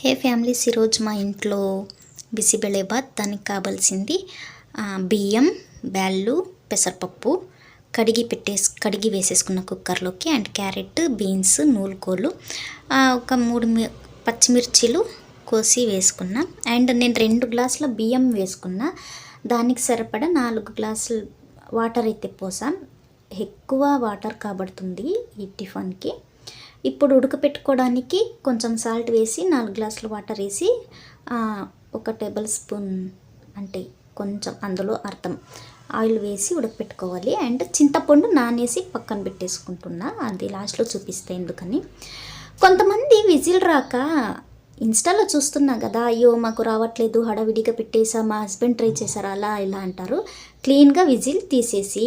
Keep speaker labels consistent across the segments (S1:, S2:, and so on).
S1: హే families, ఈరోజు మా ఇంట్లో బిసిబెళేబాత్. దానికి కావాల్సింది బియ్యం, బ్యాళ్ళు, పెసరపప్పు కడిగి వేసేసుకున్న కుక్కర్లోకి, అండ్ క్యారెట్, బీన్స్, నూలుకోలు, ఒక 3 పచ్చిమిర్చీలు కోసి వేసుకున్నా. అండ్ నేను 2 గ్లాసుల బియ్యం వేసుకున్నా. దానికి సరిపడా 4 గ్లాసులు వాటర్ అయితే పోసాం. ఎక్కువ వాటర్ కాబడుతుంది ఈ టిఫిన్కి. ఇప్పుడు ఉడకపెట్టుకోవడానికి కొంచెం సాల్ట్ వేసి 4 గ్లాసుల వాటర్ వేసి 1 టేబుల్ స్పూన్ అంటే కొంచెం అందులో అర్థం ఆయిల్ వేసి ఉడకపెట్టుకోవాలి. అండ్ చింతపండు నానేసి పక్కన పెట్టేసుకుంటున్నా, అది లాస్ట్లో చూపిస్తే ఎందుకని. కొంతమంది విజిల్ రాక ఇన్స్టాలో చూస్తున్నా కదా, అయ్యో మాకు రావట్లేదు, హడావిడిగా పెట్టేసా, మా హస్బెండ్ ట్రై చేశారు, అలా ఇలా అంటారు. క్లీన్గా విజిల్ తీసేసి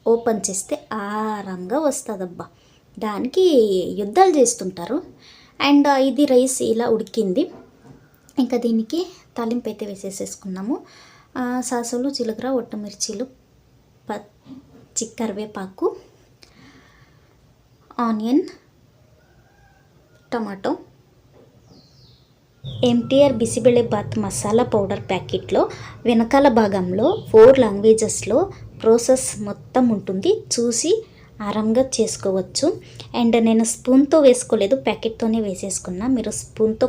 S1: ఓపెన్ చేస్తే ఆరాంగా వస్తుందబ్బా. దానికి యుద్ధాలు చేస్తుంటారు. అండ్ ఇది రైస్ ఇలా ఉడికింది. ఇంకా దీనికి తాలింపు అయితే వేసేసుకున్నాము. సాసులు, జీలకర్ర, ఒట్టమిర్చీలు, పచ్చి కరివేపాకు, onion, tomato. MTR bisibelebath masala powder ప్యాకెట్లో వెనకాల భాగంలో 4 లాంగ్వేజెస్లో ప్రాసెస్ మొత్తం ఉంటుంది, చూసి ఆరాంగా చేసుకోవచ్చు. అండ్ నేను స్పూన్తో వేసుకోలేదు, ప్యాకెట్తోనే వేసేసుకున్నా. మీరు స్పూన్తో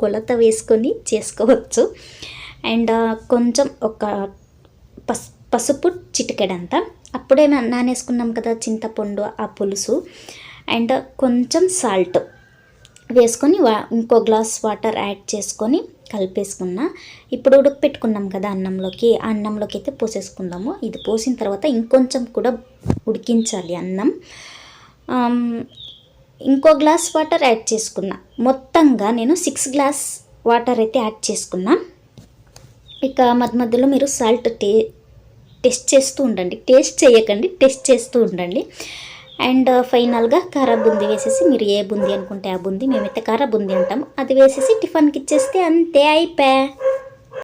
S1: కొలత వేసుకొని చేసుకోవచ్చు. అండ్ కొంచెం ఒక పసుపు చిటికెడంతా, అప్పుడే నానేసుకున్నాం కదా చింతపండు, ఆ పులుసు. అండ్ కొంచెం సాల్ట్ వేసుకొని ఇంకో గ్లాస్ వాటర్ యాడ్ చేసుకొని కలిపేసుకున్నా. ఇప్పుడు ఉడకపెట్టుకున్నాం కదా అన్నంలోకి అయితే పోసేసుకుందాము. ఇది పోసిన తర్వాత ఇంకొంచెం కూడా ఉడికించాలి అన్నం. ఇంకో గ్లాస్ వాటర్ యాడ్ చేసుకున్నా. మొత్తంగా నేను 6 గ్లాస్ వాటర్ అయితే యాడ్ చేసుకున్నా. ఇక మధ్యలో మీరు సాల్ట్ టెస్ట్ చేస్తూ ఉండండి, టేస్ట్ చేయకండి, టెస్ట్ చేస్తూ ఉండండి. అండ్ ఫైనల్గా కారా బూందీ వేసేసి, మీరు ఏ బూందీ అనుకుంటే ఆ బూందీ, మేమైతే కారా బూందీ అంటాం, అది వేసేసి టిఫిన్కి ఇచ్చేస్తే అంతే, అయిపోయా.